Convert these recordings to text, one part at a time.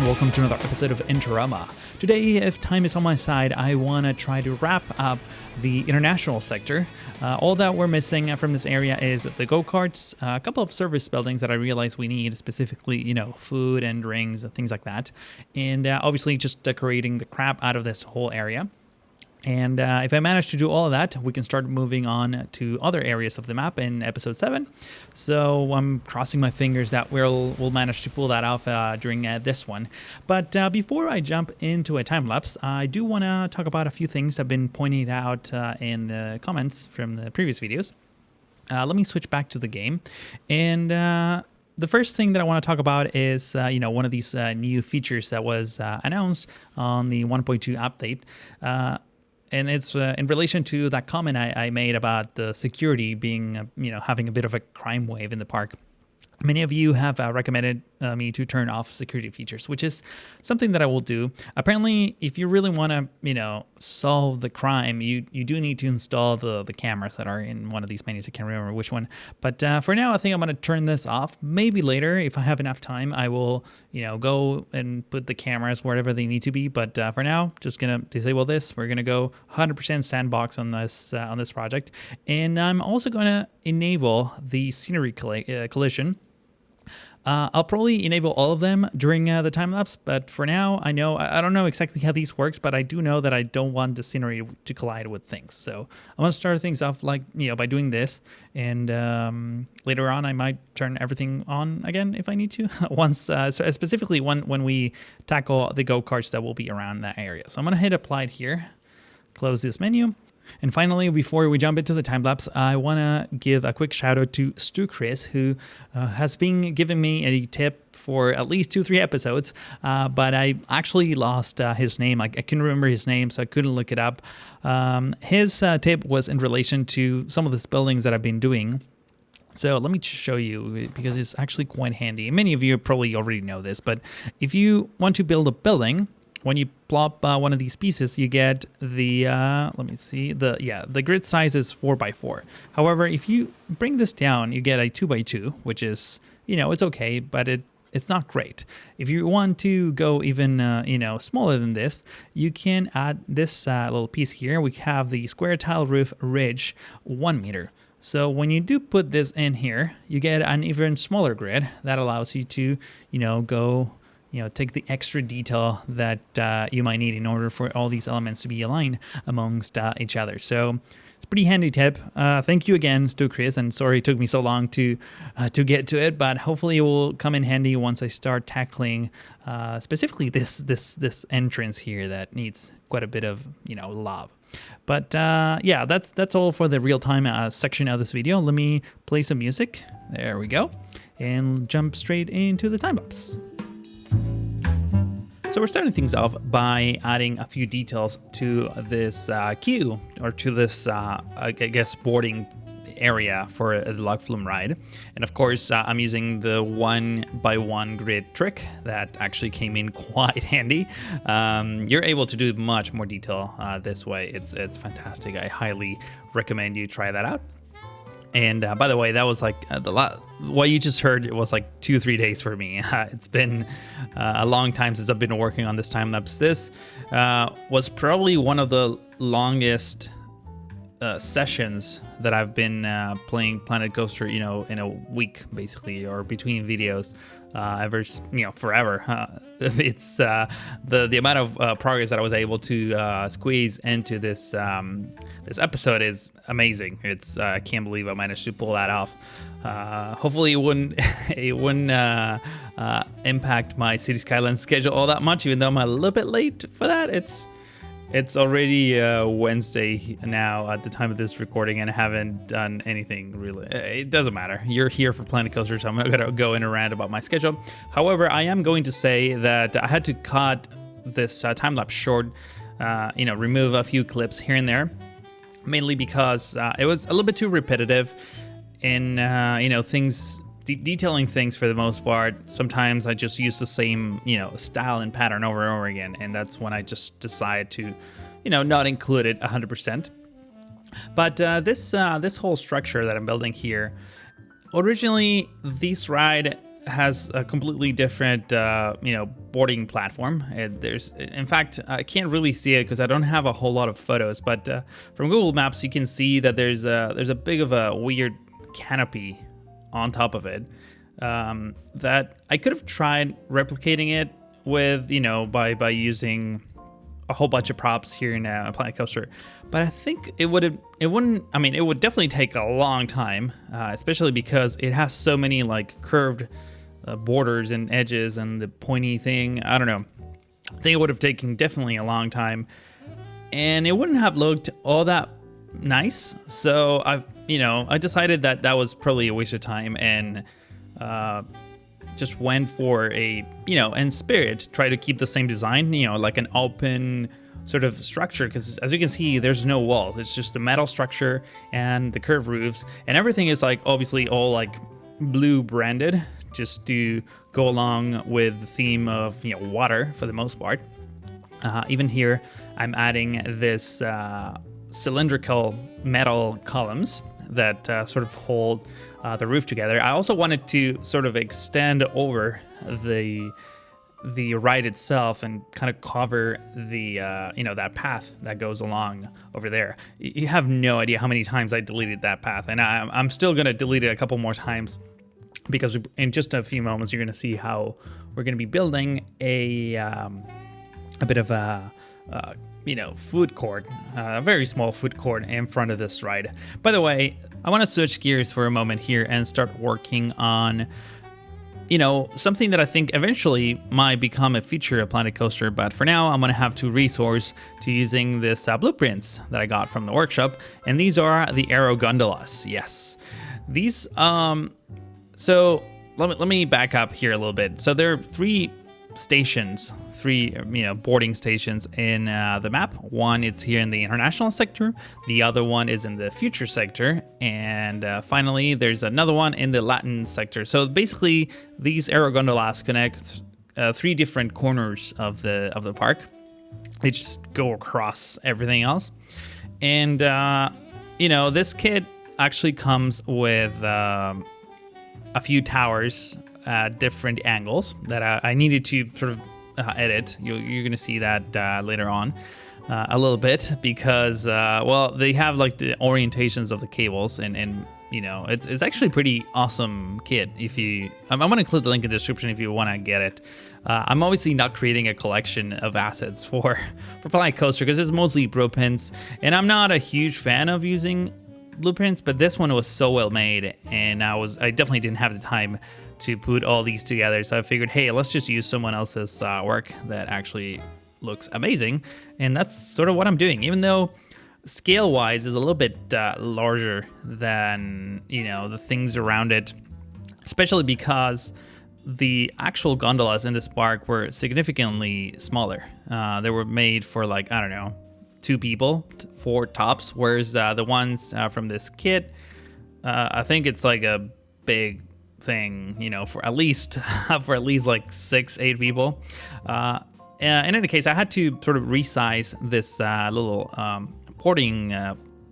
welcome to another episode of Interama. Today, if time is on my side, I want to try to wrap up the international sector. All that we're missing from this area is the Go Karts, a couple of service buildings that I realize we need, specifically, food and drinks, things like that. And obviously just decorating the crap out of this whole area. And if I manage to do all of that, we can start moving on to other areas of the map in episode 7. So I'm crossing my fingers that we'll manage to pull that off during this one. But before I jump into a time lapse, I do want to talk about a few things I've been pointing out in the comments from the previous videos. Let me switch back to the game. And the first thing that I want to talk about is, one of these new features that was announced on the 1.2 update. And it's in relation to that comment I made about the security being, having a bit of a crime wave in the park. Many of you have recommended me to turn off security features, which is something that I will do. Apparently, if you really want to, solve the crime, you do need to install the cameras that are in one of these menus. I can't remember which one. But for now, I think I'm going to turn this off. Maybe later, if I have enough time, I will, go and put the cameras wherever they need to be. But for now, just going to disable this. We're going to go 100% sandbox on this project. And I'm also going to enable the scenery collision. I'll probably enable all of them during the time lapse, but for now, I don't know exactly how these works, but I do know that I don't want the scenery to collide with things. So I'm going to start things off by doing this, and later on, I might turn everything on again if I need to. Specifically when we tackle the Go Karts that will be around that area. So I'm going to hit applied here, close this menu. And finally, before we jump into the time lapse, I want to give a quick shout out to Stu Chris, who has been giving me a tip for at least 2-3 episodes, but I actually lost his name. I couldn't remember his name, so I couldn't look it up. His tip was in relation to some of these buildings that I've been doing. So let me show you, because it's actually quite handy. Many of you probably already know this, but if you want to build a building, when you plop one of these pieces, you get the, the grid size is 4x4. However, if you bring this down, you get a 2x2, which is, it's okay, but it's not great. If you want to go even, smaller than this, you can add this little piece here. We have the square tile roof ridge, 1 meter. So when you do put this in here, you get an even smaller grid that allows you to, go take the extra detail that you might need in order for all these elements to be aligned amongst each other. So it's a pretty handy tip. Thank you again, Stu Chris, and sorry it took me so long to get to it, but hopefully it will come in handy once I start tackling specifically this entrance here that needs quite a bit of love. But that's all for the real-time section of this video. Let me play some music. There we go, and jump straight into the time lapse. So we're starting things off by adding a few details to this queue, or to this, boarding area for the log flume ride. And of course, I'm using the 1x1 grid trick that actually came in quite handy. You're able to do much more detail this way. It's fantastic. I highly recommend you try that out. And by the way, that was like what you just heard. It was like 2-3 days for me. It's been a long time since I've been working on this time lapse. This was probably one of the longest sessions that I've been playing Planet Coaster, in a week basically, or between videos. Forever. It's the amount of progress that I was able to squeeze into this episode is amazing. I can't believe I managed to pull that off. Hopefully it wouldn't impact my City Skylines schedule all that much, even though I'm a little bit late for that. It's already Wednesday now at the time of this recording, and I haven't done anything really. It doesn't matter. You're here for Planet Coaster, so I'm not going to go in a rant about my schedule. However, I am going to say that I had to cut this time lapse short, remove a few clips here and there, mainly because it was a little bit too repetitive in, things. Detailing things for the most part. Sometimes I just use the same, style and pattern over and over again, and that's when I just decide to, not include it 100%. But this whole structure that I'm building here, originally this ride has a completely different, boarding platform. In fact, I can't really see it because I don't have a whole lot of photos. But from Google Maps, you can see that there's a big of a weird canopy on top of it that I could have tried replicating it with, by using a whole bunch of props here in Planet Coaster, but I think it would definitely take a long time, especially because it has so many like curved borders and edges and the pointy thing. I don't know. I think it would have taken definitely a long time, and it wouldn't have looked all that nice. So I decided that was probably a waste of time, and just went for in spirit, try to keep the same design, like an open sort of structure, because as you can see, there's no wall. It's just the metal structure and the curved roofs, and everything is like obviously all like blue branded, just to go along with the theme of water for the most part. Even here, I'm adding this cylindrical metal columns that sort of hold the roof together. I also wanted to sort of extend over the ride itself and kind of cover the that path that goes along over there. You have no idea how many times I deleted that path, and I'm still gonna delete it a couple more times, because in just a few moments you're gonna see how we're gonna be building a bit of a food court, a very small food court in front of this ride. By the way, I want to switch gears for a moment here and start working on, something that I think eventually might become a feature of Planet Coaster, but for now I'm going to have to resource to using this blueprints that I got from the workshop, and these are the aero gondolas. Yes, these, so let me back up here a little bit. So there are three boarding stations in the map. One, it's here in the international sector. The other one is in the future sector, and finally there's another one in the Latin sector. So basically these aero gondolas connect three different corners of the park. They just go across everything else, and this kit actually comes with a few towers at different angles that I needed to sort of edit. You're going to see that later on a little bit, because they have like the orientations of the cables, and it's actually pretty awesome kit. I'm going to include the link in the description if you want to get it. I'm obviously not creating a collection of assets for Planet Coaster, because it's mostly blueprints, and I'm not a huge fan of using blueprints, but this one was so well made, and I definitely didn't have the time to put all these together, so I figured, hey, let's just use someone else's work that actually looks amazing, and that's sort of what I'm doing, even though scale-wise is a little bit larger than the things around it, especially because the actual gondolas in this park were significantly smaller. They were made for like, I don't know, 2 people, 4 tops, whereas the ones from this kit, I think it's like a big thing, for at least like 6-8 people. In any case, I had to sort of resize this little porting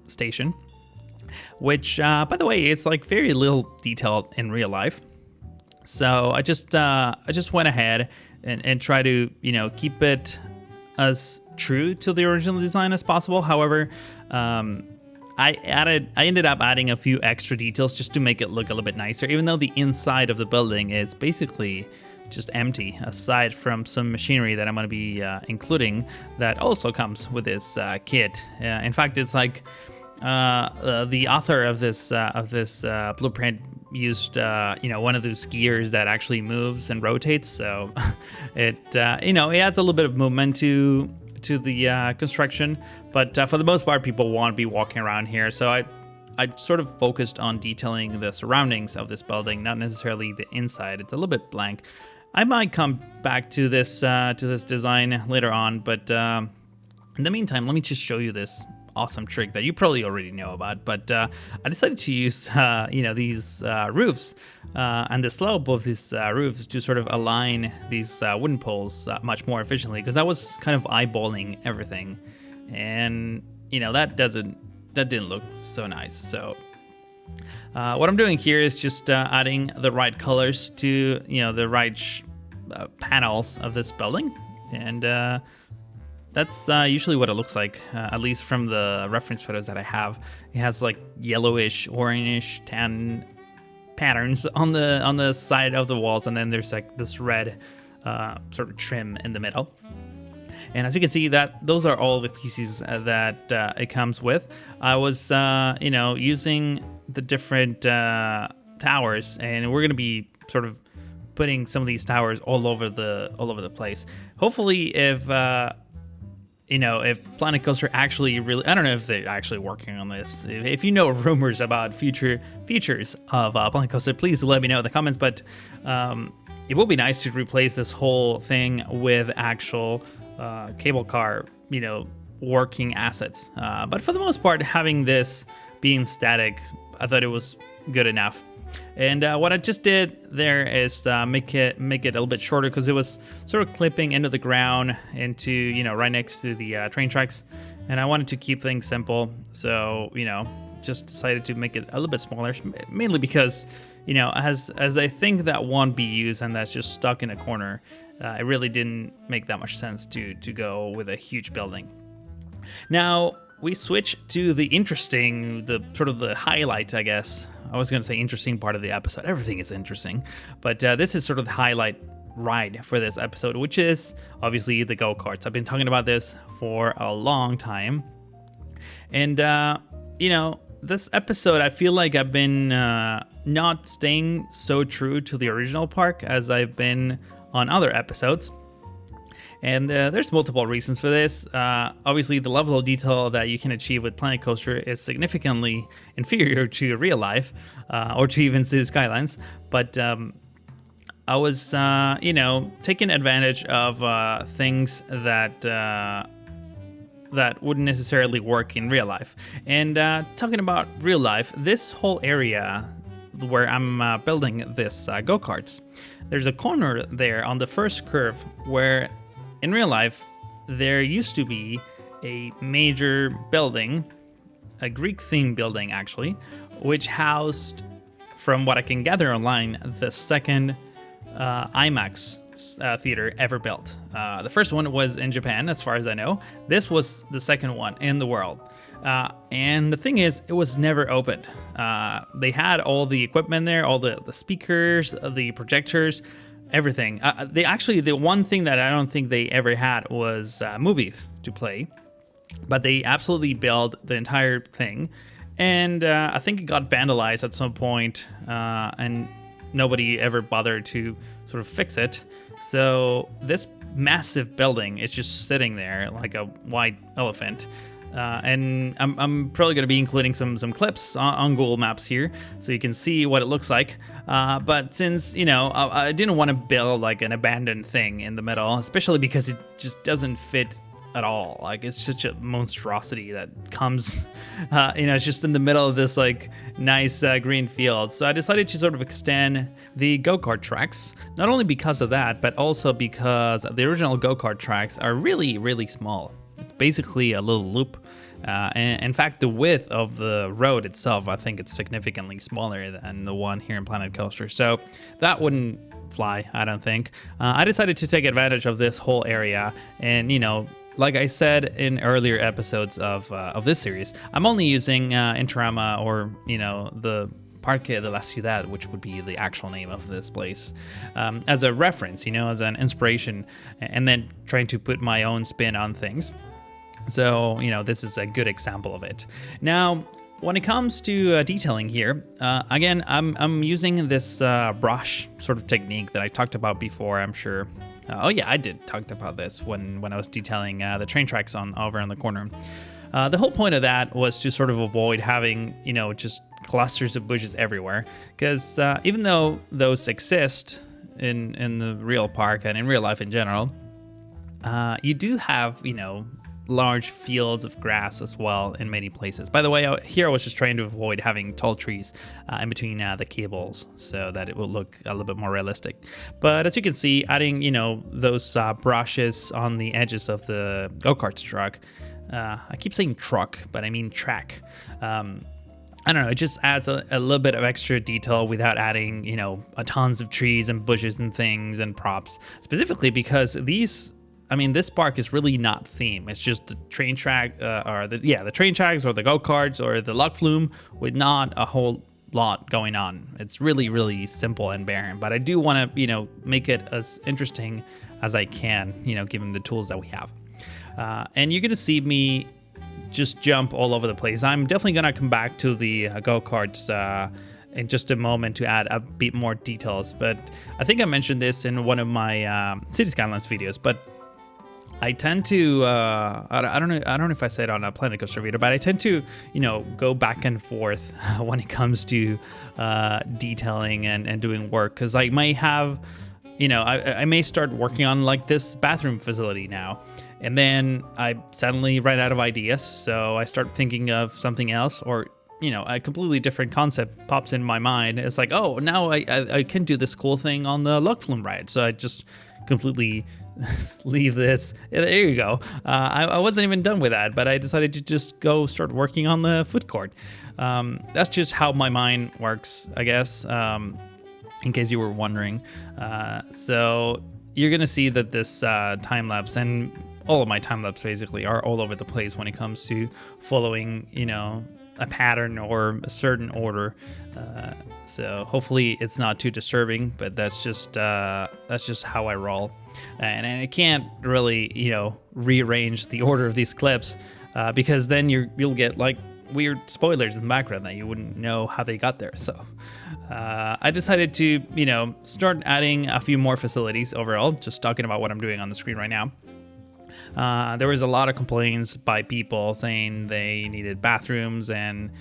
station, which by the way, it's like very little detailed in real life. So I just went ahead and try to keep it as true to the original design as possible. However, I ended up adding a few extra details just to make it look a little bit nicer, even though the inside of the building is basically just empty, aside from some machinery that I'm going to be including that also comes with this kit. In fact, it's like the author of this blueprint used one of those gears that actually moves and rotates, so it it adds a little bit of movement to the construction, but for the most part people won't be walking around here, so I sort of focused on detailing the surroundings of this building, not necessarily the inside. It's a little bit blank. I might come back to this design later on, but in the meantime, let me just show you this awesome trick that you probably already know about. But I decided to use these roofs and the slope of these roofs to sort of align these wooden poles much more efficiently, because I was kind of eyeballing everything, and that didn't look so nice. So What I'm doing here is just adding the right colors to, the right panels of this building. And that's usually what it looks like, at least from the reference photos that I have. It has like yellowish, orangish, tan patterns on the side of the walls, and then there's like this red sort of trim in the middle. And as you can see, that those are all the pieces that it comes with. I was, using the different towers, and we're going to be sort of putting some of these towers all over the place. Hopefully, if Planet Coaster actually really, I don't know if they're actually working on this. If you know rumors about future features of Planet Coaster, please let me know in the comments. But it will be nice to replace this whole thing with actual cable car, working assets. But for the most part, having this being static, I thought it was good enough. And what I just did there is make it a little bit shorter, because it was sort of clipping into the ground, into right next to the train tracks, and I wanted to keep things simple. So just decided to make it a little bit smaller, mainly because as I think that won't be used and that's just stuck in a corner, it really didn't make that much sense to go with a huge building. Now we switch to the highlight, I guess. I was going to say interesting part of the episode. Everything is interesting. But this is sort of the highlight ride for this episode, which is obviously the Go Karts. I've been talking about this for a long time. And, this episode, I feel like I've been not staying so true to the original park as I've been on other episodes. And there's multiple reasons for this. Obviously, the level of detail that you can achieve with Planet Coaster is significantly inferior to real life, or to even City Skylines. But I was, taking advantage of things that wouldn't necessarily work in real life. And talking about real life, this whole area where I'm building this go-karts, there's a corner there on the first curve where in real life, there used to be a major building, a Greek-themed building actually, which housed, from what I can gather online, the second IMAX theater ever built. The first one was in Japan, as far as I know. This was the second one in the world. And the thing is, it was never opened. They had all the equipment there, all the speakers, the projectors, everything. The one thing that I don't think they ever had was movies to play, but they absolutely built the entire thing. And I think it got vandalized at some point, and nobody ever bothered to sort of fix it. So this massive building is just sitting there like a white elephant. And I'm probably going to be including some clips on Google Maps here, so you can see what it looks like. But since, I didn't want to build like an abandoned thing in the middle, especially because it just doesn't fit at all. Like, it's such a monstrosity that comes, it's just in the middle of this like nice green field. So I decided to sort of extend the go-kart tracks, not only because of that, but also because the original go-kart tracks are really, really small. It's basically a little loop. And in fact, the width of the road itself, I think it's significantly smaller than the one here in Planet Coaster. So that wouldn't fly, I don't think. I decided to take advantage of this whole area. And, like I said in earlier episodes of this series, I'm only using Interama, or, the Parque de la Ciudad, which would be the actual name of this place, as a reference, as an inspiration, and then trying to put my own spin on things. So, this is a good example of it. Now, when it comes to detailing here, again, I'm using this brush sort of technique that I talked about before, I'm sure. I did talk about this when I was detailing the train tracks over on the corner. The whole point of that was to sort of avoid having, just clusters of bushes everywhere. Because even though those exist in the real park and in real life in general, you do have, large fields of grass as well in many places. By the way, here I was just trying to avoid having tall trees in between the cables so that it will look a little bit more realistic. But as you can see, adding, those brushes on the edges of the go-karts truck, I keep saying truck, but I mean track, I don't know, it just adds a little bit of extra detail without adding, you know, a tons of trees and bushes and things and props. Specifically because this park is really not themed. It's just the train track, the train tracks or the go-karts or the log flume with not a whole lot going on. It's really, really simple and barren. But I do want to, you know, make it as interesting as I can, you know, given the tools that we have. And you're going to see me just jump all over the place. I'm definitely going to come back to the go-karts in just a moment to add a bit more details. But I think I mentioned this in one of my City Skylines videos, but I tend to, I don't know if I said on a Planet Coaster video, but I tend to, you know, go back and forth when it comes to detailing and doing work. Because I might have, you know, I may start working on like this bathroom facility now. And then I suddenly run out of ideas. So I start thinking of something else, or, you know, a completely different concept pops in my mind. It's like, oh, now I can do this cool thing on the log flume ride. So I just completely leave this. There you go. I wasn't even done with that, but I decided to just go start working on the food court. That's just how my mind works, I guess, in case you were wondering. So you're going to see that this time lapse, and all of my time lapse basically, are all over the place when it comes to following, you know, a pattern or a certain order. So hopefully it's not too disturbing, but that's just how I roll. And I can't really, you know, rearrange the order of these clips because then you'll get like weird spoilers in the background that you wouldn't know how they got there. So I decided to, you know, start adding a few more facilities overall, just talking about what I'm doing on the screen right now. There was a lot of complaints by people saying they needed bathrooms and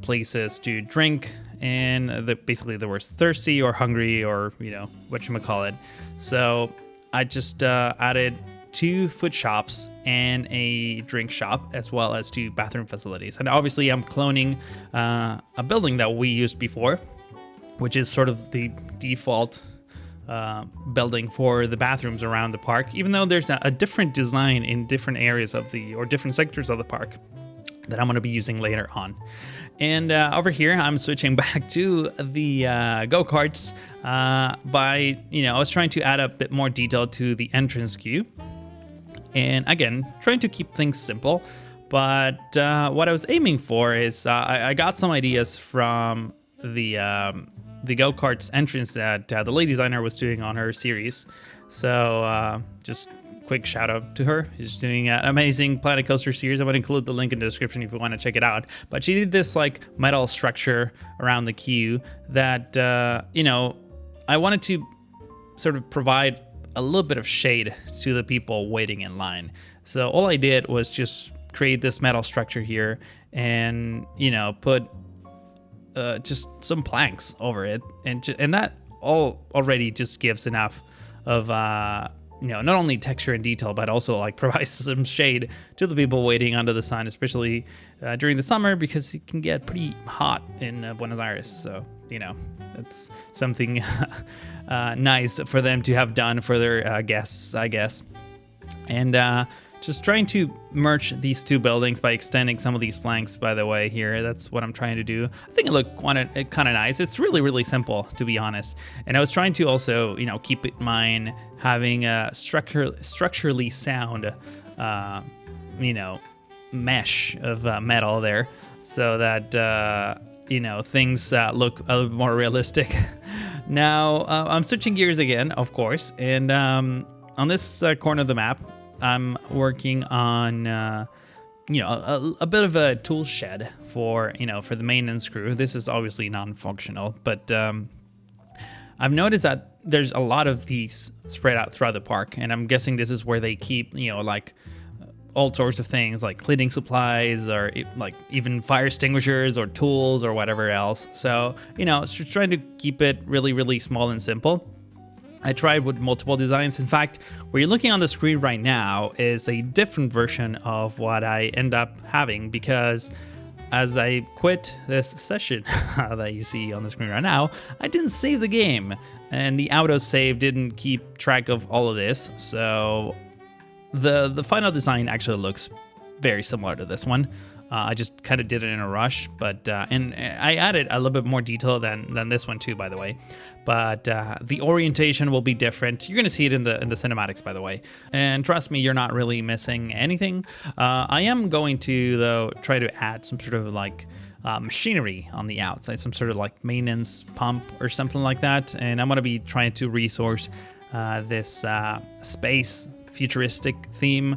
places to drink, and basically they were thirsty or hungry or, you know, whatchamacallit. So I just added 2 food shops and a drink shop, as well as 2 bathroom facilities. And obviously I'm cloning a building that we used before, which is sort of the default building for the bathrooms around the park, even though there's a different design in different areas of or different sectors of the park that I'm going to be using later on. And over here, I'm switching back to the go-karts by, you know, I was trying to add a bit more detail to the entrance queue. And again, trying to keep things simple. But what I was aiming for is I got some ideas from the Go-Karts entrance that the lady designer was doing on her series. So just quick shout out to her. She's doing an amazing Planet Coaster series. I would include the link in the description if you want to check it out. But she did this like metal structure around the queue that, you know, I wanted to sort of provide a little bit of shade to the people waiting in line. So all I did was just create this metal structure here and, you know, put just some planks over it, and that all already just gives enough of you know, not only texture and detail, but also like provides some shade to the people waiting under the sun, especially during the summer, because it can get pretty hot in Buenos Aires. So, you know, that's something nice for them to have done for their guests, I guess. And just trying to merge these 2 buildings by extending some of these flanks, by the way, here. That's what I'm trying to do. I think it looked kind of nice. It's really, really simple, to be honest. And I was trying to also, you know, keep in mind having a structurally sound, you know, mesh of metal there, so that, you know, things look a little more realistic. Now, I'm switching gears again, of course. And on this corner of the map, I'm working on, you know, a bit of a tool shed for, you know, for the maintenance crew. This is obviously non-functional, but I've noticed that there's a lot of these spread out throughout the park, and I'm guessing this is where they keep, you know, like all sorts of things like cleaning supplies or like even fire extinguishers or tools or whatever else. So, you know, just trying to keep it really, really small and simple. I tried with multiple designs. In fact, what you're looking on the screen right now is a different version of what I end up having, because as I quit this session that you see on the screen right now, I didn't save the game, and the autosave didn't keep track of all of this. So the final design actually looks very similar to this one. I just kind of did it in a rush, but and I added a little bit more detail than this one too, by the way. But the orientation will be different. You're gonna see it in the cinematics, by the way. And trust me, you're not really missing anything. I am going to though try to add some sort of like machinery on the outside, some sort of like maintenance pump or something like that. And I'm gonna be trying to resource this space futuristic theme.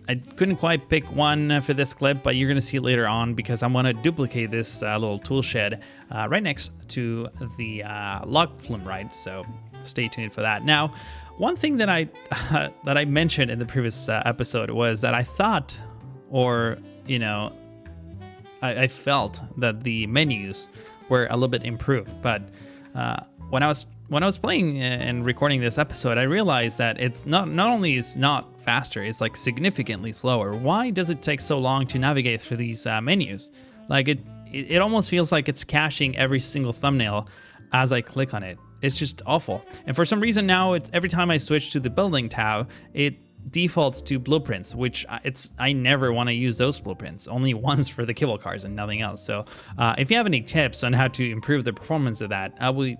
I couldn't quite pick one for this clip, but you're going to see it later on because I'm going to duplicate this little tool shed right next to the log flume ride, so stay tuned for that. Now, one thing that I that I mentioned in the previous episode was that I thought, or you know, I felt that the menus were a little bit improved, but when I was playing and recording this episode, I realized that it's not only is not faster, it's like significantly slower. Why does it take so long to navigate through these menus? Like it almost feels like it's caching every single thumbnail as I click on it. It's just awful. And for some reason now, it's every time I switch to the building tab, it defaults to blueprints, which I never want to use those blueprints, only once for the cable cars and nothing else. So if you have any tips on how to improve the performance of that, I will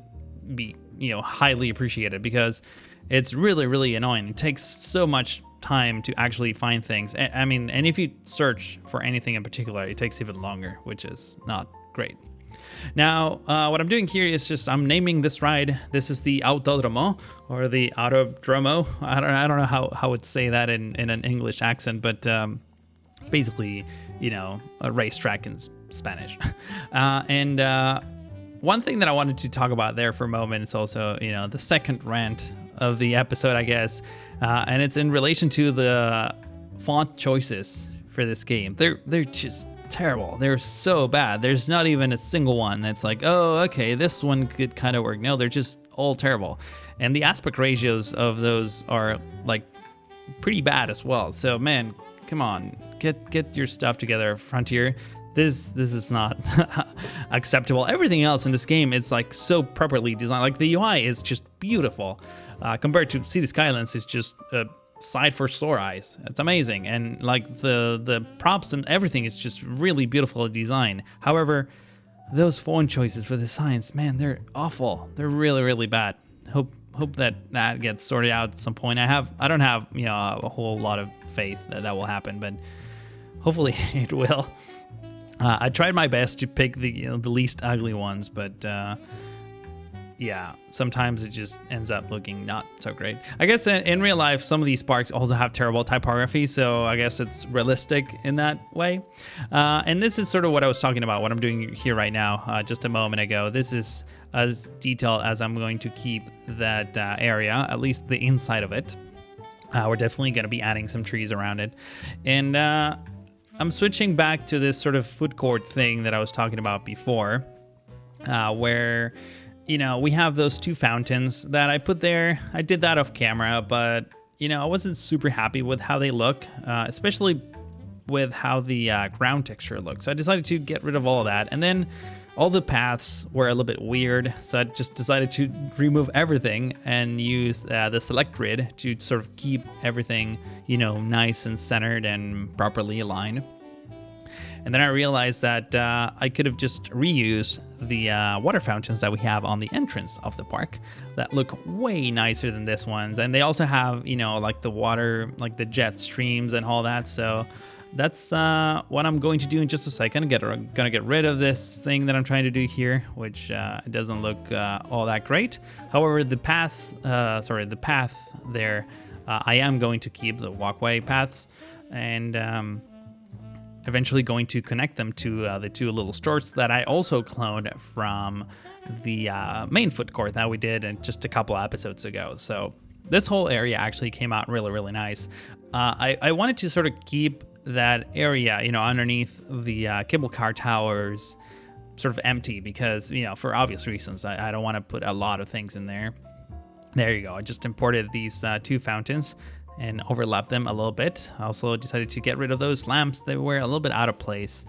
be highly appreciated, because it's really annoying. It takes so much time to actually find things. I mean, and if you search for anything in particular, it takes even longer, which is not great. Now, what I'm doing here is just I'm naming this ride. This is the Autodromo, or the Autodromo. I don't know how would say that in an English accent, but it's basically a racetrack in Spanish. One thing that I wanted to talk about there for a moment is also, the second rant of the episode, I guess, and it's in relation to the font choices for this game. They're just terrible. They're so bad. There's not even a single one that's like, oh, okay, this one could kind of work. No, they're just all terrible, and the aspect ratios of those are like pretty bad as well. So man, come on, get your stuff together, Frontier. This is not acceptable. Everything else in this game is like so properly designed. Like the UI is just beautiful compared to City Skylines. It's just a sight for sore eyes. It's amazing, and like the props and everything is just really beautiful design. However, those font choices for the signs, man, they're awful. They're really bad. Hope that gets sorted out at some point. I don't have a whole lot of faith that will happen, but hopefully it will. I tried my best to pick the least ugly ones, but yeah, sometimes it just ends up looking not so great. I guess in real life, some of these parks also have terrible typography, so I guess it's realistic in that way. And this is sort of what I was talking about, what I'm doing here right now, just a moment ago. This is as detailed as I'm going to keep that area, at least the inside of it. We're definitely going to be adding some trees around it. And I'm switching back to this sort of food court thing that I was talking about before, where, we have those two fountains that I put there. I did that off camera, but, I wasn't super happy with how they look, especially with how the ground texture looks. So I decided to get rid of all of that. And then all the paths were a little bit weird, so I just decided to remove everything and use the select grid to sort of keep everything, nice and centered and properly aligned. And then I realized that I could have just reused the water fountains that we have on the entrance of the park that look way nicer than this ones. And they also have, like the water, like the jet streams and all that. So that's what I'm going to do in just a second. Gonna get rid of this thing that I'm trying to do here, which doesn't look all that great. However, the path there, I am going to keep the walkway paths, and eventually going to connect them to the two little stores that I also cloned from the main food court that we did just a couple episodes ago. So this whole area actually came out really nice. I wanted to sort of keep that area, underneath the cable car towers sort of empty because, for obvious reasons, I don't want to put a lot of things in there. There you go. I just imported these two fountains and overlapped them a little bit. I also decided to get rid of those lamps. They were a little bit out of place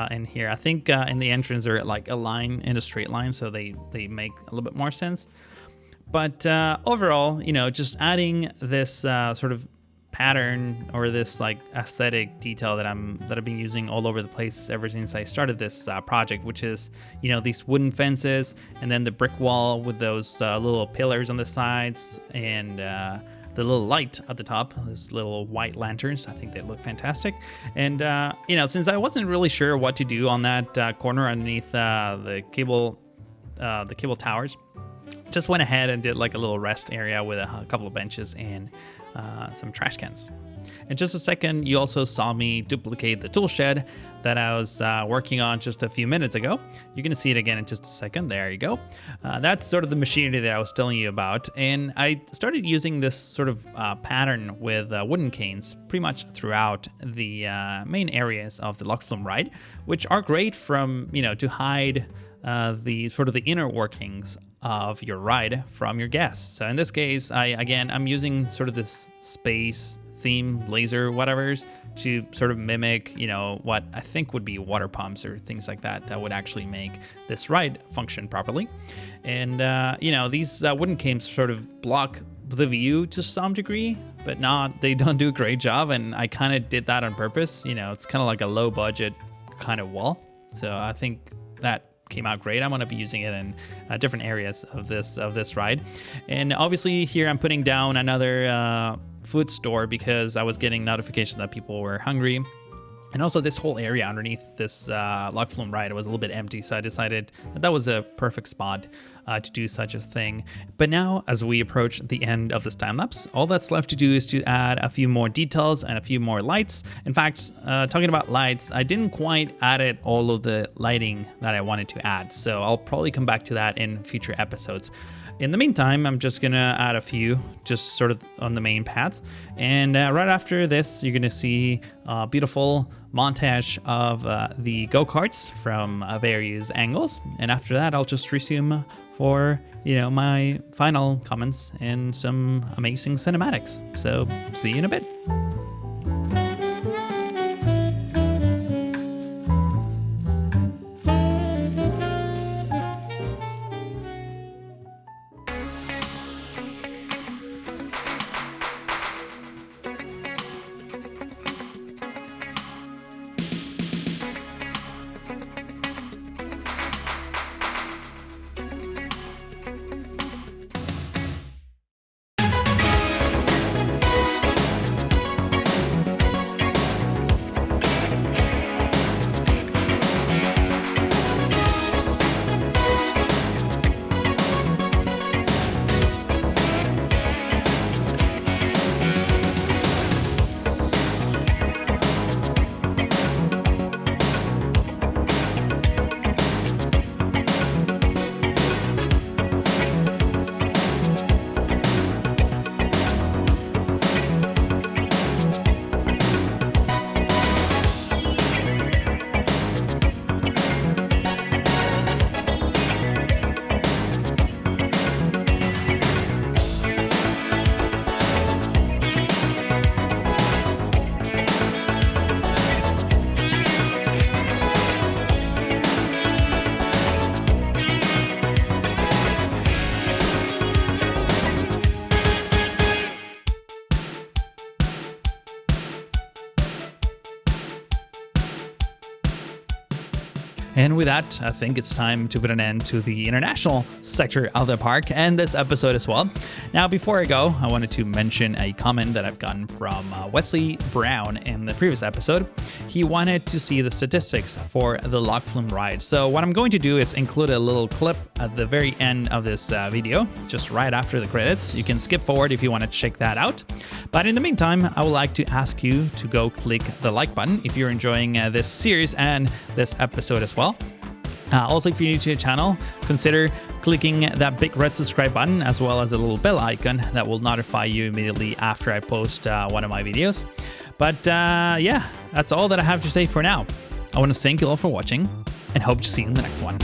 in here. I think in the entrance they're like a line in a straight line, so they make a little bit more sense. But overall, just adding this sort of pattern or this like aesthetic detail that I've been using all over the place ever since I started this project, which is, you know, these wooden fences and then the brick wall with those little pillars on the sides and the little light at the top, those little white lanterns. I think they look fantastic. And, you know, since I wasn't really sure what to do on that corner underneath the cable towers, just went ahead and did like a little rest area with a couple of benches and some trash cans. In just a second, you also saw me duplicate the tool shed that I was working on just a few minutes ago. You're going to see it again in just a second. There you go. That's sort of the machinery that I was telling you about. And I started using this sort of pattern with wooden canes pretty much throughout the main areas of the Loch Flume ride, which are great from, you know, to hide the sort of the inner workings of your ride from your guests. So in this case, I'm using sort of this space theme, laser, whatever's, to sort of mimic, you know, what I think would be water pumps or things like that would actually make this ride function properly. And, you know, these wooden canes sort of block the view to some degree, but they don't do a great job. And I kind of did that on purpose. You know, it's kind of like a low budget kind of wall. So I think that came out great. I'm going to be using it in different areas of this ride. And obviously here I'm putting down another food store because I was getting notifications that people were hungry. And also this whole area underneath this Loch Flume ride was a little bit empty, so I decided that was a perfect spot to do such a thing. But now, as we approach the end of this time-lapse, all that's left to do is to add a few more details and a few more lights. In fact, talking about lights, I didn't quite add all of the lighting that I wanted to add, so I'll probably come back to that in future episodes. In the meantime, I'm just gonna add a few just sort of on the main path. And right after this, you're gonna see a beautiful montage of the go-karts from various angles. And after that, I'll just resume for, you know, my final comments and some amazing cinematics. So see you in a bit. And with that, I think it's time to put an end to the international sector of the park and this episode as well. Now, before I go, I wanted to mention a comment that I've gotten from Wesley Brown in the previous episode. He wanted to see the statistics for the Loch Flume ride. So what I'm going to do is include a little clip at the very end of this video, just right after the credits. You can skip forward if you want to check that out. But in the meantime, I would like to ask you to go click the like button if you're enjoying this series and this episode as well. Also, if you're new to the channel, consider clicking that big red subscribe button as well as the little bell icon that will notify you immediately after I post one of my videos. But yeah, that's all that I have to say for now. I want to thank you all for watching and hope to see you in the next one.